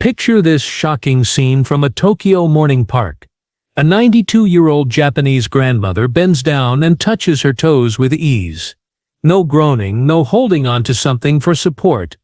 Picture this shocking scene from a Tokyo morning park. A 92-year-old Japanese grandmother bends down and touches her toes with ease. No groaning, no holding on to something for support.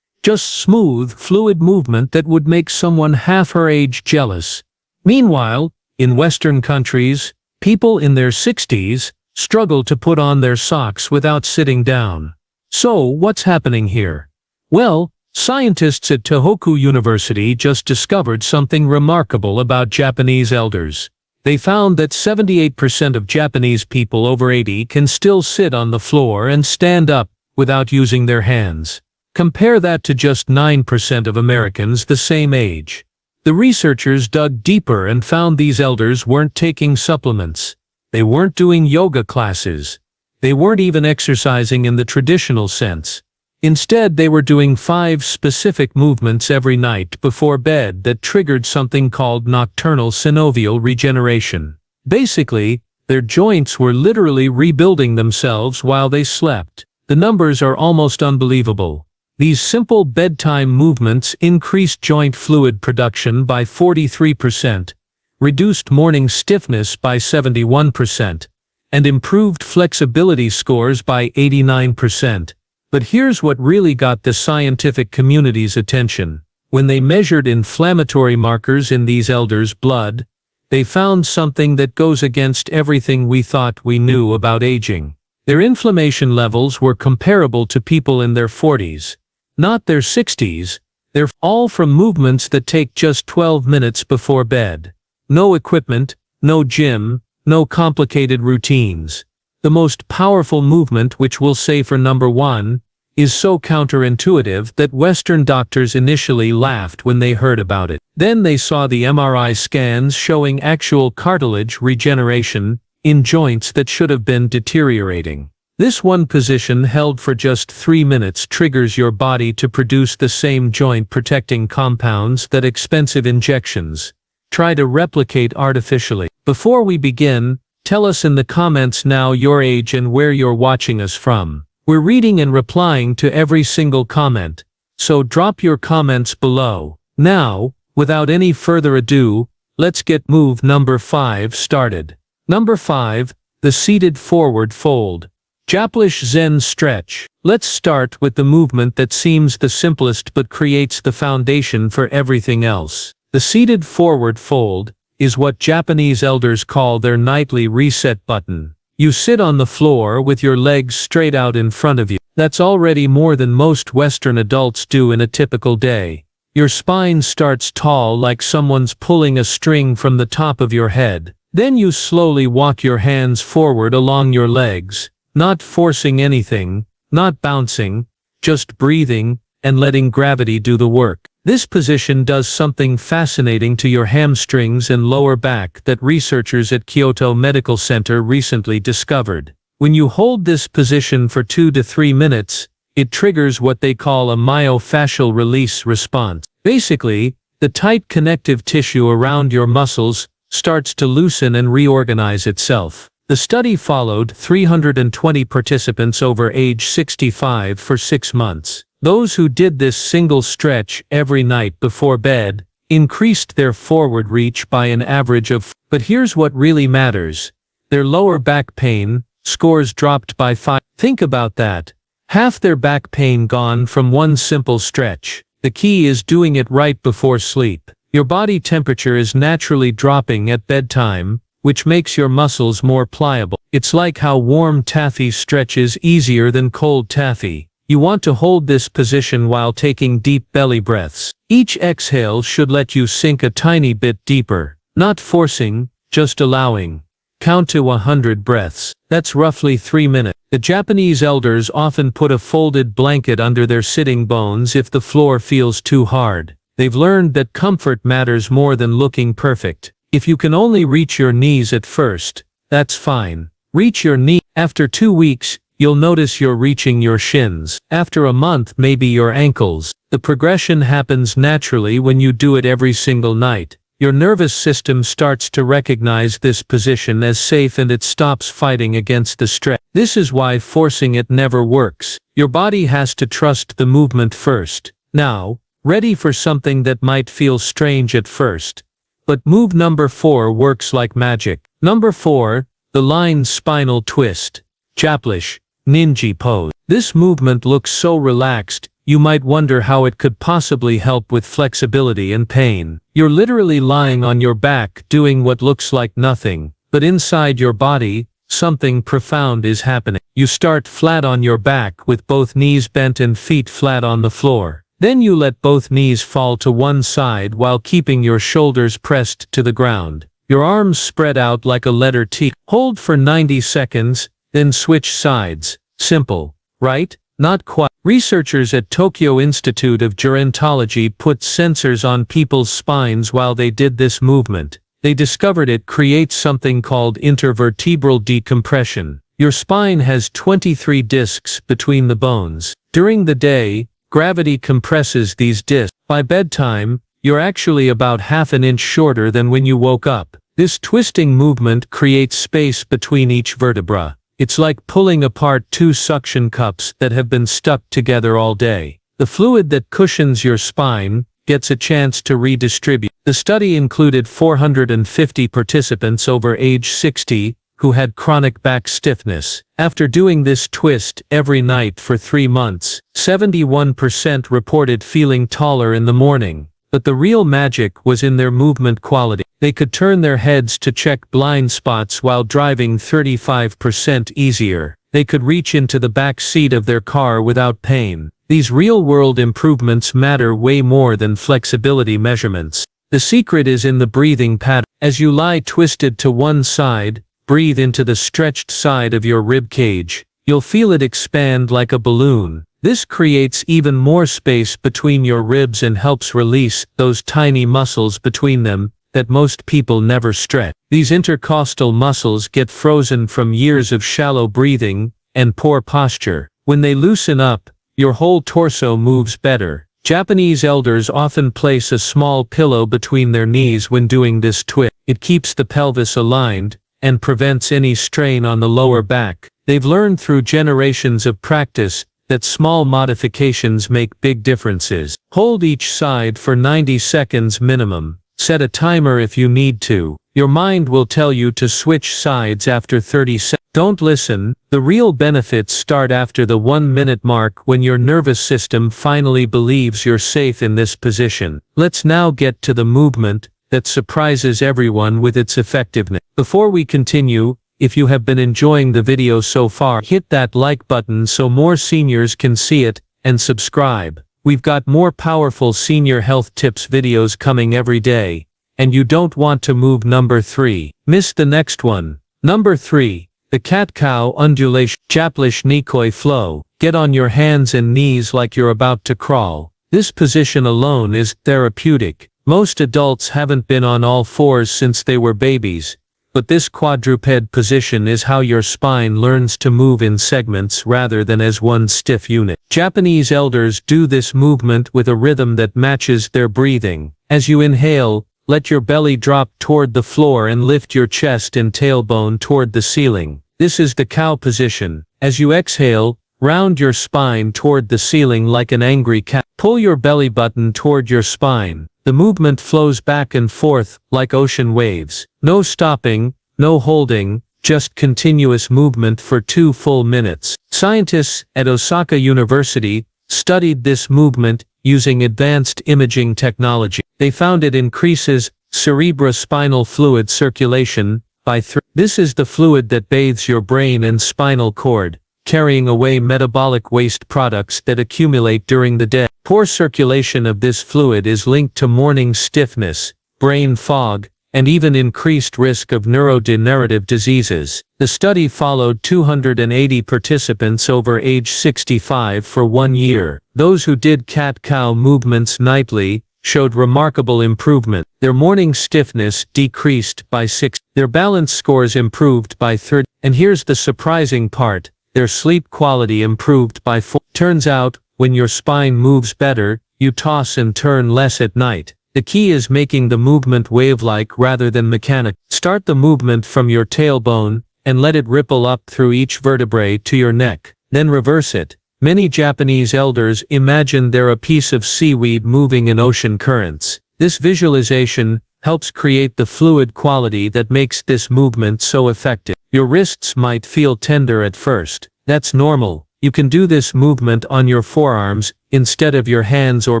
Just smooth, fluid movement that would make someone half her age jealous. Meanwhile, in Western countries, people in their 60s struggle to put on their socks without sitting down. So, what's happening here? Well, scientists at Tohoku University just discovered something remarkable about Japanese elders. They found that 78% of Japanese people over 80 can still sit on the floor and stand up without using their hands. Compare that to just 9% of Americans the same age. The researchers dug deeper and found these elders weren't taking supplements. They weren't doing yoga classes. They weren't even exercising in the traditional sense. Instead, they were doing 5 specific movements every night before bed that triggered something called nocturnal synovial regeneration. Basically, their joints were literally rebuilding themselves while they slept. The numbers are almost unbelievable. These simple bedtime movements increased joint fluid production by 43%, reduced morning stiffness by 71%, and improved flexibility scores by 89%. But here's what really got the scientific community's attention. When they measured inflammatory markers in these elders' blood, they found something that goes against everything we thought we knew about aging. Their inflammation levels were comparable to people in their 40s, not their 60s. They're all from movements that take just 12 minutes before bed. No equipment, no gym, no complicated routines. The most powerful movement, which we'll say for number 1, is so counterintuitive that Western doctors initially laughed when they heard about it. Then they saw the MRI scans showing actual cartilage regeneration in joints that should have been deteriorating. This one position held for just 3 minutes triggers your body to produce the same joint-protecting compounds that expensive injections try to replicate artificially. Before we begin, tell us in the comments now your age and where you're watching us from. We're reading and replying to every single comment, so drop your comments below. Now, without any further ado, let's get move number 5 started. Number 5, the seated forward fold. Japanese Zen stretch. Let's start with the movement that seems the simplest but creates the foundation for everything else. The seated forward fold is what Japanese elders call their nightly reset button. You sit on the floor with your legs straight out in front of you. That's already more than most Western adults do in a typical day. Your spine starts tall like someone's pulling a string from the top of your head. Then you slowly walk your hands forward along your legs, not forcing anything, not bouncing, just breathing and letting gravity do the work. This position does something fascinating to your hamstrings and lower back that researchers at Kyoto Medical Center recently discovered. When you hold this position for 2 to 3 minutes, it triggers what they call a myofascial release response. Basically, the tight connective tissue around your muscles starts to loosen and reorganize itself. The study followed 320 participants over age 65 for 6 months. Those who did this single stretch every night before bed increased their forward reach by an average of. But here's what really matters. Their lower back pain scores dropped by 5. Think about that. Half their back pain gone from one simple stretch. The key is doing it right before sleep. Your body temperature is naturally dropping at bedtime, which makes your muscles more pliable. It's like how warm taffy stretches easier than cold taffy. You want to hold this position while taking deep belly breaths. Each exhale should let you sink a tiny bit deeper. Not forcing, just allowing. Count to 100 breaths. That's roughly 3 minutes. The Japanese elders often put a folded blanket under their sitting bones if the floor feels too hard. They've learned that comfort matters more than looking perfect. If you can only reach your knees at first, that's fine. Reach your knee. After 2 weeks, you'll notice you're reaching your shins. After a month, maybe your ankles. The progression happens naturally when you do it every single night. Your nervous system starts to recognize this position as safe and it stops fighting against the stretch. This is why forcing it never works. Your body has to trust the movement first. Now, ready for something that might feel strange at first. But move number 4 works like magic. Number 4, the lying spinal twist. Japlish, ninja pose. This movement looks so relaxed, you might wonder how it could possibly help with flexibility and pain. You're literally lying on your back doing what looks like nothing, but inside your body, something profound is happening. You start flat on your back with both knees bent and feet flat on the floor. Then you let both knees fall to one side while keeping your shoulders pressed to the ground. Your arms spread out like a letter T. Hold for 90 seconds, then switch sides. Simple, right? Not quite. Researchers at Tokyo Institute of Gerontology put sensors on people's spines while they did this movement. They discovered it creates something called intervertebral decompression. Your spine has 23 discs between the bones. During the day, gravity compresses these discs. By bedtime, you're actually about half an inch shorter than when you woke up. This twisting movement creates space between each vertebra. It's like pulling apart two suction cups that have been stuck together all day. The fluid that cushions your spine gets a chance to redistribute. The study included 450 participants over age 60 who had chronic back stiffness. After doing this twist every night for 3 months, 71% reported feeling taller in the morning. But the real magic was in their movement quality. They could turn their heads to check blind spots while driving 35% easier. They could reach into the back seat of their car without pain. These real-world improvements matter way more than flexibility measurements. The secret is in the breathing pattern. As you lie twisted to one side, breathe into the stretched side of your rib cage. You'll feel it expand like a balloon. This creates even more space between your ribs and helps release those tiny muscles between them that most people never stretch. These intercostal muscles get frozen from years of shallow breathing and poor posture. When they loosen up, your whole torso moves better. Japanese elders often place a small pillow between their knees when doing this twist. It keeps the pelvis aligned and prevents any strain on the lower back. They've learned through generations of practice that small modifications make big differences. Hold each side for 90 seconds minimum. Set a timer if you need to. Your mind will tell you to switch sides after 30 seconds. Don't listen. The real benefits start after the 1-minute mark when your nervous system finally believes you're safe in this position. Let's now get to the movement that surprises everyone with its effectiveness. Before we continue, if you have been enjoying the video so far, hit that like button so more seniors can see it, and subscribe. We've got more powerful senior health tips videos coming every day, and you don't want to move number 3. Miss the next one. Number 3. The cat-cow undulation. Japlish nikoi flow. Get on your hands and knees like you're about to crawl. This position alone is therapeutic. Most adults haven't been on all fours since they were babies. But this quadruped position is how your spine learns to move in segments rather than as one stiff unit. Japanese elders do this movement with a rhythm that matches their breathing. As you inhale, let your belly drop toward the floor and lift your chest and tailbone toward the ceiling. This is the cow position. As you exhale, round your spine toward the ceiling like an angry cat. Pull your belly button toward your spine. The movement flows back and forth like ocean waves. No stopping, no holding, just continuous movement for 2 full minutes. Scientists at Osaka University studied this movement using advanced imaging technology. They found it increases cerebrospinal fluid circulation by 3. This is the fluid that bathes your brain and spinal cord, carrying away metabolic waste products that accumulate during the day. Poor circulation of this fluid is linked to morning stiffness, brain fog, and even increased risk of neurodegenerative diseases. The study followed 280 participants over age 65 for 1 year. Those who did cat-cow movements nightly showed remarkable improvement. Their morning stiffness decreased by 6. Their balance scores improved by 30. And here's the surprising part. Their sleep quality improved by 4. Turns out, when your spine moves better, you toss and turn less at night. The key is making the movement wave-like rather than mechanical. Start the movement from your tailbone, and let it ripple up through each vertebrae to your neck. Then reverse it. Many Japanese elders imagine they're a piece of seaweed moving in ocean currents. This visualization helps create the fluid quality that makes this movement so effective. Your wrists might feel tender at first. That's normal. You can do this movement on your forearms instead of your hands, or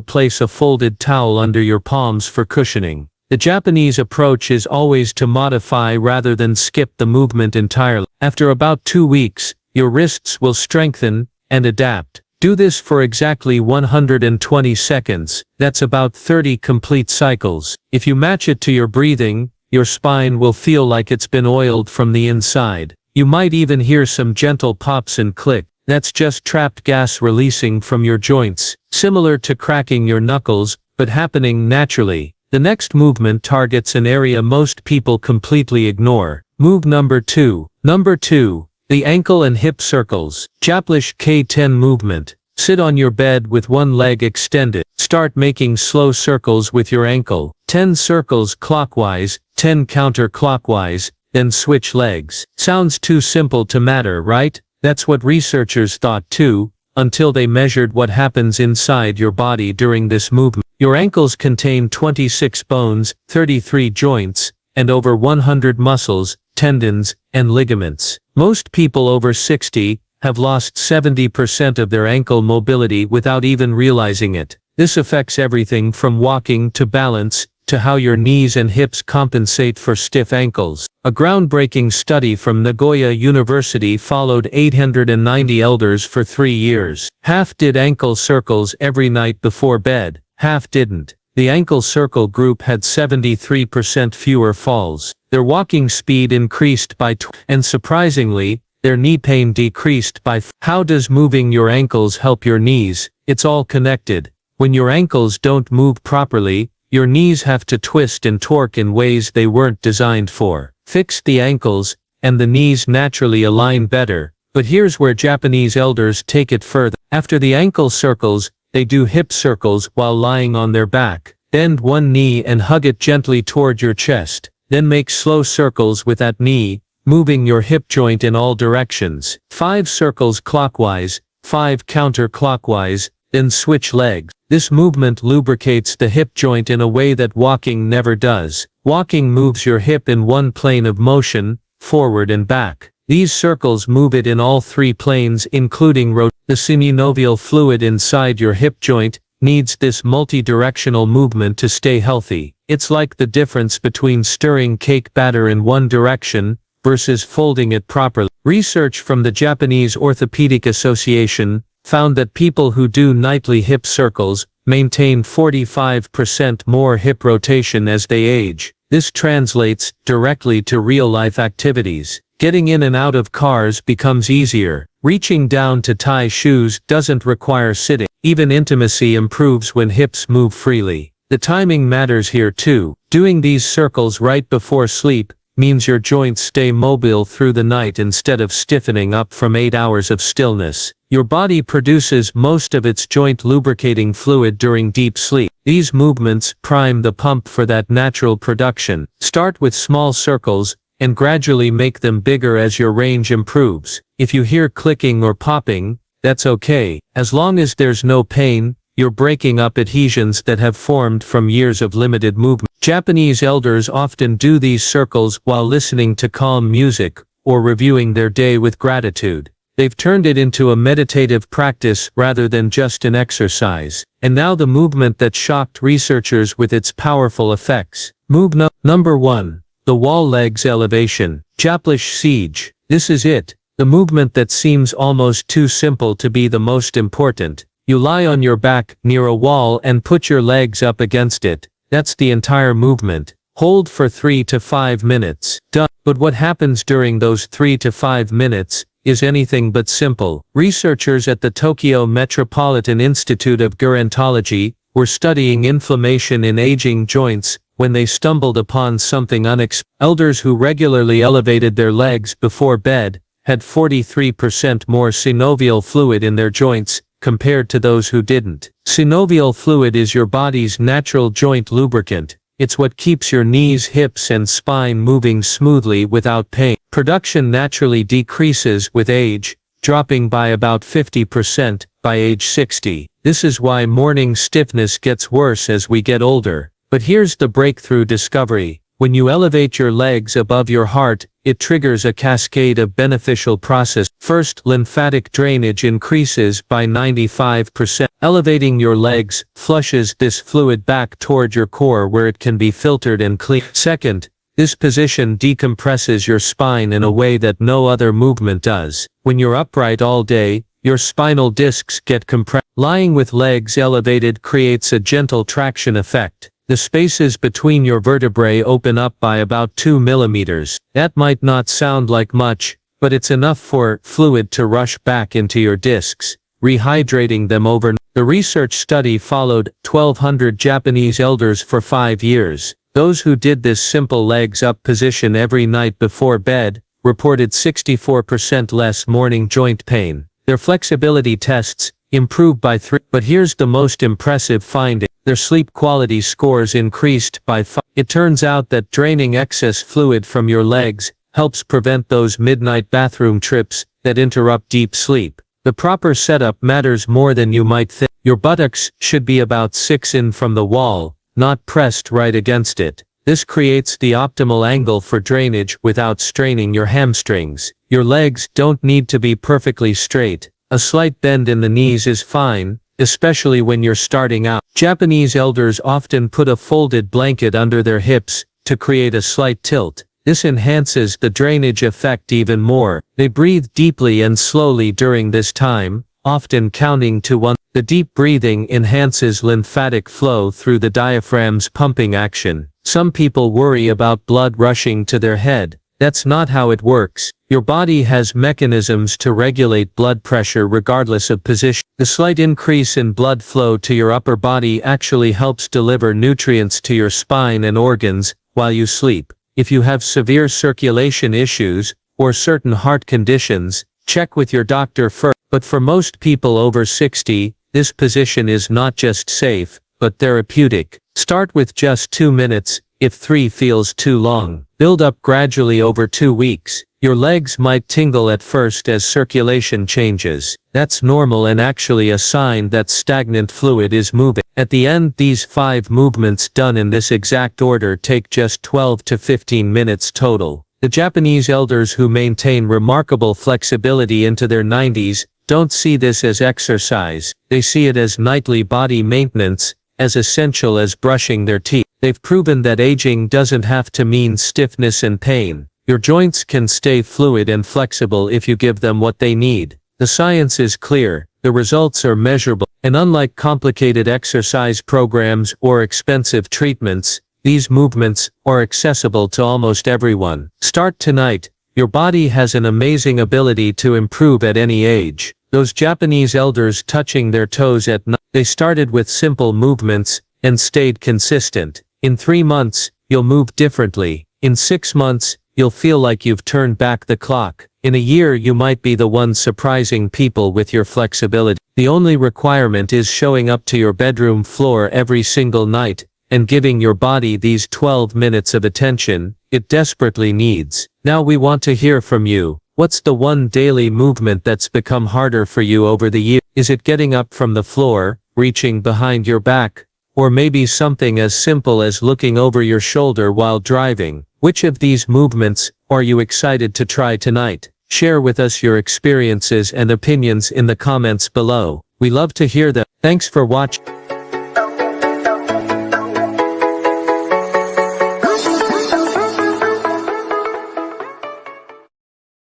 place a folded towel under your palms for cushioning. The Japanese approach is always to modify rather than skip the movement entirely. After about 2 weeks, your wrists will strengthen and adapt. Do this for exactly 120 seconds. That's about 30 complete cycles. If you match it to your breathing, your spine will feel like it's been oiled from the inside. You might even hear some gentle pops and click. That's just trapped gas releasing from your joints, similar to cracking your knuckles, but happening naturally. The next movement targets an area most people completely ignore. Move number 2. Number 2. The ankle and hip circles. Japanese K10 movement. Sit on your bed with one leg extended. Start making slow circles with your ankle. 10 circles clockwise, 10 counterclockwise, then switch legs. Sounds too simple to matter, right? That's what researchers thought too, until they measured what happens inside your body during this movement. Your ankles contain 26 bones, 33 joints, and over 100 muscles, tendons, and ligaments. Most people over 60 have lost 70% of their ankle mobility without even realizing it. This affects everything from walking to balance, to how your knees and hips compensate for stiff ankles. A groundbreaking study from Nagoya University followed 890 elders for 3 years. Half did ankle circles every night before bed, half didn't. The ankle circle group had 73% fewer falls. Their walking speed increased by and surprisingly, their knee pain decreased by How does moving your ankles help your knees? It's all connected. When your ankles don't move properly, your knees have to twist and torque in ways they weren't designed for. Fix the ankles, and the knees naturally align better. But here's where Japanese elders take it further. After the ankle circles, they do hip circles while lying on their back. Bend one knee and hug it gently toward your chest. Then make slow circles with that knee, moving your hip joint in all directions. 5 circles clockwise, 5 counterclockwise, then switch legs. This movement lubricates the hip joint in a way that walking never does. Walking moves your hip in one plane of motion, forward and back. These circles move it in all 3 planes, including rotation. The synovial fluid inside your hip joint needs this multi-directional movement to stay healthy. It's like the difference between stirring cake batter in one direction versus folding it properly. Research from the Japanese Orthopedic Association found that people who do nightly hip circles maintain 45% more hip rotation as they age. This translates directly to real-life activities. Getting in and out of cars becomes easier. Reaching down to tie shoes doesn't require sitting. Even intimacy improves when hips move freely. The timing matters here too. Doing these circles right before sleep means your joints stay mobile through the night instead of stiffening up from 8 hours of stillness. Your body produces most of its joint lubricating fluid during deep sleep. These movements prime the pump for that natural production. Start with small circles and gradually make them bigger as your range improves. If you hear clicking or popping, that's okay. As long as there's no pain, you're breaking up adhesions that have formed from years of limited movement. Japanese elders often do these circles while listening to calm music or reviewing their day with gratitude. They've turned it into a meditative practice rather than just an exercise. And now the movement that shocked researchers with its powerful effects. Move number 1. The wall legs elevation. Japanese siege. This is it. The movement that seems almost too simple to be the most important. You lie on your back near a wall and put your legs up against it. That's the entire movement. Hold for 3 to 5 minutes. Done. But what happens during those 3 to 5 minutes is anything but simple. Researchers at the Tokyo Metropolitan Institute of Gerontology were studying inflammation in aging joints when they stumbled upon something unexpected. Elders who regularly elevated their legs before bed had 43% more synovial fluid in their joints compared to those who didn't. Synovial fluid is your body's natural joint lubricant. It's what keeps your knees, hips, and spine moving smoothly without pain. Production naturally decreases with age, dropping by about 50% by age 60. This is why morning stiffness gets worse as we get older. But here's the breakthrough discovery. When you elevate your legs above your heart, it triggers a cascade of beneficial processes. First, lymphatic drainage increases by 95%. Elevating your legs flushes this fluid back toward your core where it can be filtered and cleaned. Second, this position decompresses your spine in a way that no other movement does. When you're upright all day, your spinal discs get compressed. Lying with legs elevated creates a gentle traction effect. The spaces between your vertebrae open up by about 2 millimeters. That might not sound like much, but it's enough for fluid to rush back into your discs, rehydrating them overnight. The research study followed 1,200 Japanese elders for 5 years. Those who did this simple legs up position every night before bed reported 64% less morning joint pain. Their flexibility tests improved by 3. But here's the most impressive finding. Their sleep quality scores increased by 5. It turns out that draining excess fluid from your legs helps prevent those midnight bathroom trips that interrupt deep sleep. The proper setup matters more than you might think. Your buttocks should be about 6 in from the wall, not pressed right against it. This creates the optimal angle for drainage without straining your hamstrings. Your legs don't need to be perfectly straight. A slight bend in the knees is fine, especially when you're starting out. Japanese elders often put a folded blanket under their hips to create a slight tilt. This enhances the drainage effect even more. They breathe deeply and slowly during this time, often counting to 1. The deep breathing enhances lymphatic flow through the diaphragm's pumping action. Some people worry about blood rushing to their head. That's not how it works. Your body has mechanisms to regulate blood pressure regardless of position. The slight increase in blood flow to your upper body actually helps deliver nutrients to your spine and organs while you sleep. If you have severe circulation issues or certain heart conditions, check with your doctor first. But for most people over 60, this position is not just safe, but therapeutic. Start with just 2 minutes. If 3 feels too long, build up gradually over 2 weeks. Your legs might tingle at first as circulation changes. That's normal and actually a sign that stagnant fluid is moving. At the end, these 5 movements done in this exact order take just 12 to 15 minutes total. The Japanese elders who maintain remarkable flexibility into their 90s don't see this as exercise. They see it as nightly body maintenance, as essential as brushing their teeth. They've proven that aging doesn't have to mean stiffness and pain. Your joints can stay fluid and flexible if you give them what they need. The science is clear, the results are measurable, and unlike complicated exercise programs or expensive treatments, these movements are accessible to almost everyone. Start tonight. Your body has an amazing ability to improve at any age. Those Japanese elders touching their toes at night, they started with simple movements and stayed consistent. In 3 months, you'll move differently. In 6 months, you'll feel like you've turned back the clock. In a year, you might be the one surprising people with your flexibility. The only requirement is showing up to your bedroom floor every single night and giving your body these 12 minutes of attention it desperately needs. Now we want to hear from you. What's the one daily movement that's become harder for you over the year? Is it getting up from the floor, reaching behind your back, or maybe something as simple as looking over your shoulder while driving? Which of these movements are you excited to try tonight? Share with us your experiences and opinions in the comments below. We love to hear them. Thanks for watching.